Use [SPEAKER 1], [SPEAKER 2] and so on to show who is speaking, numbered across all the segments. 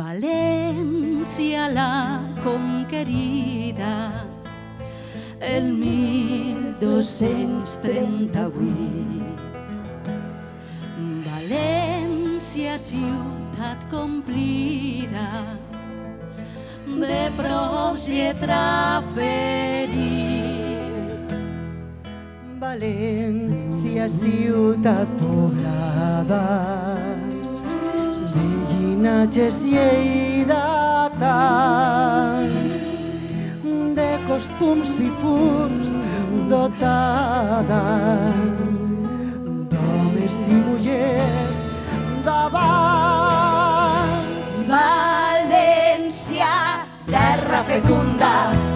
[SPEAKER 1] València la conquerida el 1238. València, ciutat complida de pros lletraferits.
[SPEAKER 2] València, ciutat poblada de llinatges lleidatans, de costums i fums dotada, d'homes i mullers d'abans.
[SPEAKER 1] València, terra fecunda,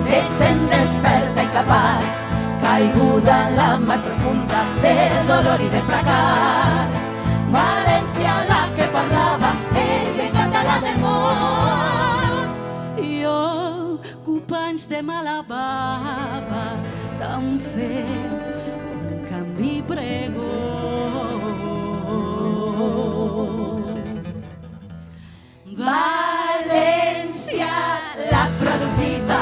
[SPEAKER 1] de gent desperta i capaç, caiguda en la mar profunda de dolor i de fracàs. València, la que parlava en català de mort. Jo, companys de mala bava, t'han fet un canvi pregó. València, la productiva